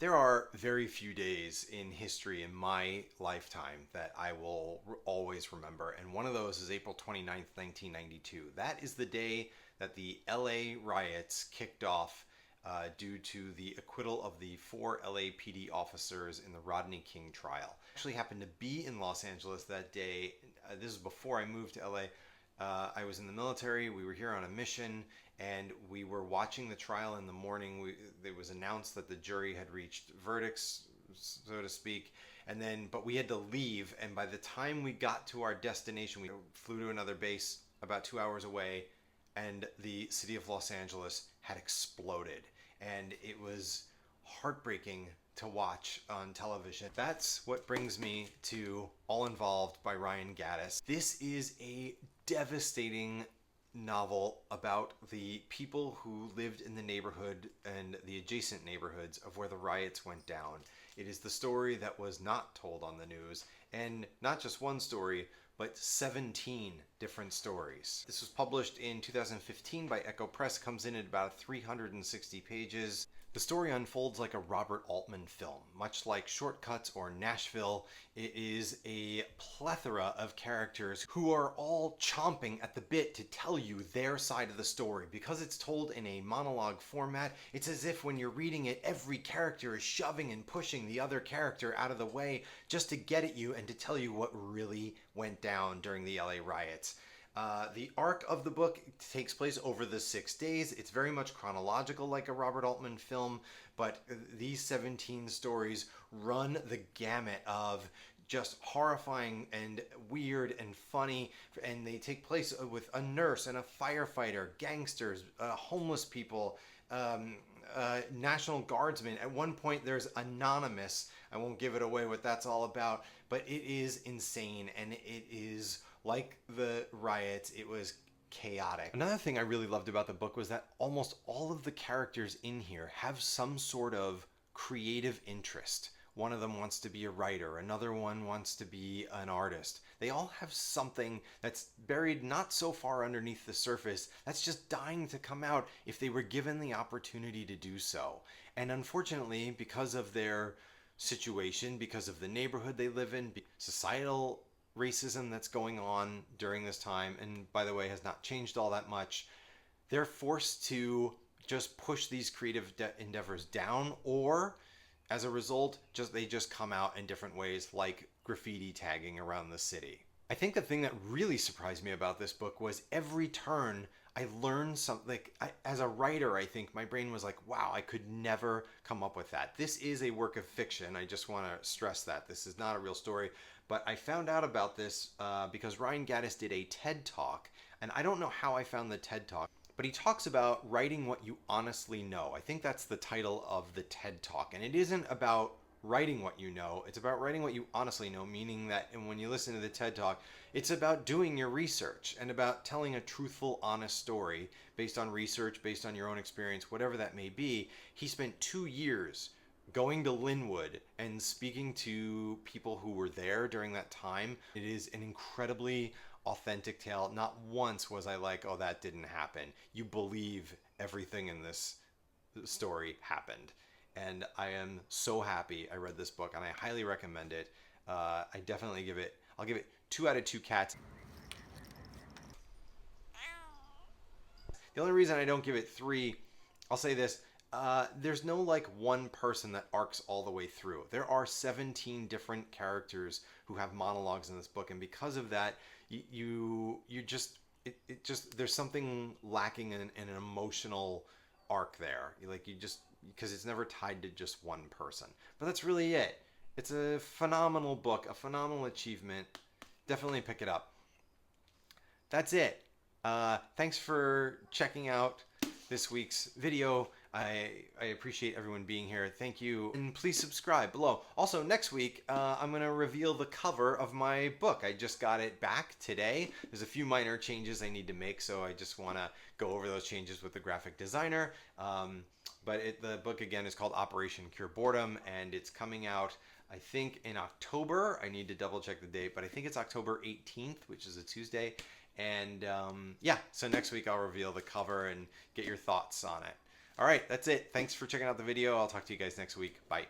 There are very few days in history in my lifetime that I will always remember, and one of those is April 29th, 1992. That is the day that the LA riots kicked off due to the acquittal of the four LAPD officers in the Rodney King trial. I actually happened to be in Los Angeles that day. This is before I moved to LA. I was in the military. We were here on a mission, and we were watching the trial in the morning. It was announced that the jury had reached verdicts, so to speak, and then but we had to leave. And by the time we got to our destination, we flew to another base about 2 hours away, and the city of Los Angeles had exploded, and it was heartbreaking to watch on television. That's what brings me to All Involved by Ryan Gaddis. This is a devastating novel about the people who lived in the neighborhood and the adjacent neighborhoods of where the riots went down. It is the story that was not told on the news, and not just one story, but 17 different stories. This was published in 2015 by Echo Press, comes in at about 360 pages. The story unfolds like a Robert Altman film. Much like Shortcuts or Nashville, it is a plethora of characters who are all chomping at the bit to tell you their side of the story. Because it's told in a monologue format, it's as if when you're reading it, every character is shoving and pushing the other character out of the way just to get at you and to tell you what really went down during the LA riots. The arc of the book takes place over the 6 days. It's very much chronological, like a Robert Altman film, but these 17 stories run the gamut of just horrifying and weird and funny, and they take place with a nurse and a firefighter, gangsters, homeless people, National Guardsmen. At one point, there's Anonymous. I won't give it away what that's all about, but it is insane, and it is like the riots, it was chaotic. Another thing I really loved about the book was that almost all of the characters in here have some sort of creative interest. One of them wants to be a writer, another one wants to be an artist. They all have something that's buried not so far underneath the surface that's just dying to come out if they were given the opportunity to do so. And unfortunately, because of their situation, because of the neighborhood they live in, societal racism that's going on during this time, and by the way has not changed all that much, they're forced to just push these creative endeavors down, or as a result they just come out in different ways, like graffiti tagging around the city. I think the thing that really surprised me about this book was every turn I learned something. As a writer, I think my brain was like, wow, I could never come up with that. This is a work of fiction. I just want to stress that. This is not a real story. But I found out about this because Ryan Gaddis did a TED Talk. And I don't know how I found the TED Talk, but he talks about writing what you honestly know. I think that's the title of the TED Talk. And it isn't about writing what you know, it's about writing what you honestly know, meaning that, and when you listen to the TED Talk, it's about doing your research and about telling a truthful, honest story based on research, based on your own experience, whatever that may be. He spent 2 years going to Linwood and speaking to people who were there during that time. It is an incredibly authentic tale. Not once was I like, oh, that didn't happen. You believe everything in this story happened. And I am so happy I read this book, and I highly recommend it. I'll give it 2 out of 2 cats. The only reason I don't give it 3, I'll say this, there's no like one person that arcs all the way through. There are 17 different characters who have monologues in this book, and because of that, there's something lacking in an emotional arc there. Because it's never tied to just one person. But that's really it. It's a phenomenal book, a phenomenal achievement. Definitely pick it up. That's it. Thanks for checking out this week's video. I appreciate everyone being here. Thank you. And please subscribe below. Also, next week, I'm going to reveal the cover of my book. I just got it back today. There's a few minor changes I need to make, so I just want to go over those changes with the graphic designer. But the book, again, is called Operation Cure Boredom, and it's coming out, I think, in October. I need to double check the date, but I think it's October 18th, which is a Tuesday. And yeah, so next week I'll reveal the cover and get your thoughts on it. All right, that's it. Thanks for checking out the video. I'll talk to you guys next week. Bye.